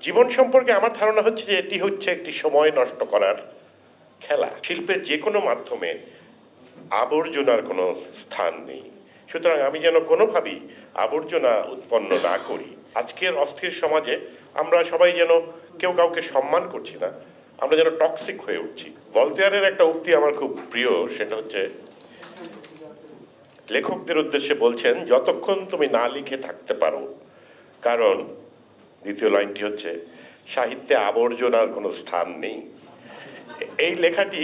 জীবন সম্পর্কে আমার ধারণা হচ্ছে যে এটি হচ্ছে একটি সময় নষ্ট করার খেলা। শিল্পের যে কোনো মাধ্যমে আবর্জনার কোনো স্থান নেই। সুতরাং আমি যেন কোনোভাবেই আবর্জনা উৎপন্ন না করি। আজকের অস্থির সমাজে আমরা সবাই যেন কেউ কাউকে সম্মান করছি না, আমরা যেন টক্সিক হয়ে উঠছি। ভলতেয়ারের একটা উক্তি আমার খুব প্রিয়, সেটা হচ্ছে লেখকদের উদ্দেশ্যে বলছেন, যতক্ষণ তুমি না লিখে থাকতে পারো, কারণ দ্বিতীয় লাইনটি হচ্ছে সাহিত্যে আবর্জনার কোনো স্থান নেই। এই লেখাটি,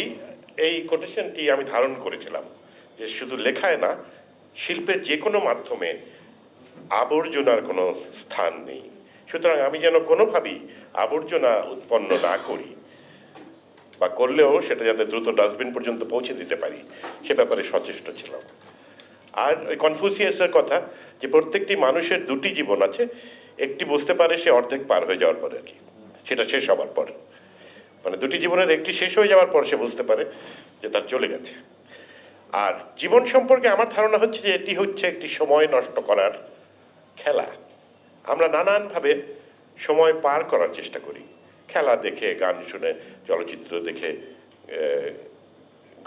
এই কোটেশনটি আমি ধারণ করেছিলাম যে শুধু লেখায় না, শিল্পের যে কোনো মাধ্যমে আবর্জনার কোনো স্থান নেই। সুতরাং আমি যেন কোনোভাবেই আবর্জনা উৎপন্ন না করি, বা করলেও সেটা যাতে দ্রুত ডাস্টবিন পর্যন্ত পৌঁছে দিতে পারি, সে ব্যাপারে সচেষ্ট ছিলাম। আর ওই কনফুসিয়াসের কথা যে প্রত্যেকটি মানুষের দুটি জীবন আছে, একটি বুঝতে পারে সে অর্ধেক পার হয়ে যাওয়ার পরে আর কি, সেটা শেষ হওয়ার পর, মানে দুটি জীবনের একটি শেষ হয়ে যাওয়ার পর সে বুঝতে পারে যে তার চলে গেছে। আর জীবন সম্পর্কে আমার ধারণা হচ্ছে যে এটি হচ্ছে একটি সময় নষ্ট করার খেলা। আমরা নানানভাবে সময় পার করার চেষ্টা করি, খেলা দেখে, গান শুনে, চলচ্চিত্র দেখে,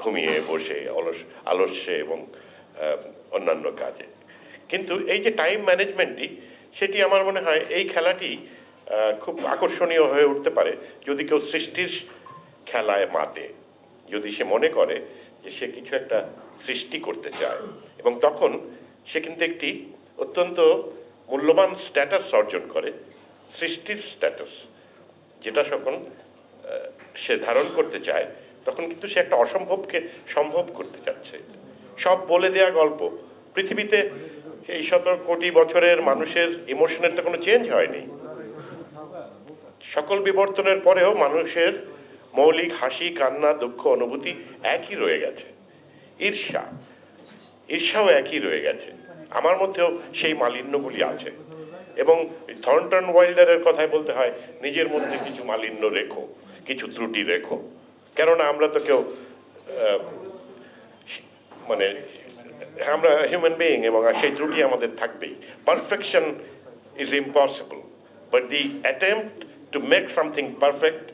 ঘুমিয়ে বসে, আলস্যে এবং অন্যান্য কাজে। কিন্তু এই যে টাইম ম্যানেজমেন্টটি, সেটি আমার মনে হয় এই খেলাটি খুব আকর্ষণীয় হয়ে উঠতে পারে যদি কেউ সৃষ্টির খেলায় মাতে, যদি সে মনে করে যে সে কিছু একটা সৃষ্টি করতে চায়, এবং তখন সে কিন্তু একটি অত্যন্ত মূল্যবান স্ট্যাটাস অর্জন করে, সৃষ্টির স্ট্যাটাস, যেটা যখন সে ধারণ করতে চায় তখন কিন্তু সে একটা অসম্ভবকে সম্ভব করতে চাচ্ছে। সব বলে দেয়া গল্প, পৃথিবীতে এই 17 কোটি বছরের মানুষের ইমোশনের তো কোনো চেঞ্জ হয়নি। সকল বিবর্তনের পরেও মানুষের মৌলিক হাসি, কান্না, দুঃখ, অনুভূতি একই রয়ে গেছে। ঈর্ষাও একই রয়ে গেছে। আমার মধ্যেও সেই মালিন্যগুলি আছে, এবং থর্নটন ওয়াইল্ডারের কথায় বলতে হয়, নিজের মধ্যে কিছু মালিন্য রেখো, কিছু ত্রুটি রেখো। কেননা আমরা তো কেউ মানে আমরা হিউম্যান বিইং, এবং সেই ত্রুটি আমাদের থাকবেই। Perfection is impossible, but the attempt to make something perfect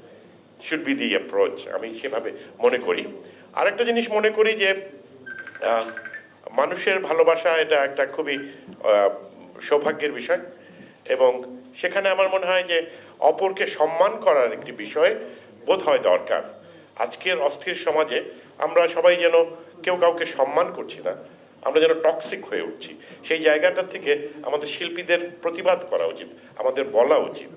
should be the approach, আমি সেভাবে মনে করি। আরেকটা জিনিস মনে করি যে মানুষের ভালোবাসা এটা একটা খুবই সৌভাগ্যের বিষয়, এবং সেখানে আমার মনে হয় যে অপরকে সম্মান করার একটি বিষয় বোধ হয় দরকার। আজকের অস্থির সমাজে আমরা সবাই যেন কেউ কাউকে সম্মান করছি না, আমরা যেন টক্সিক হয়ে উঠছি। সেই জায়গাটা থেকে আমাদের শিল্পীদের প্রতিবাদ করা উচিত, আমাদের বলা উচিত।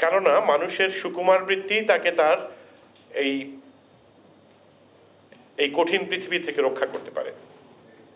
কেননা মানুষের সুকুমার বৃত্তি তাকে তার এই কঠিন পৃথিবী থেকে রক্ষা করতে পারে।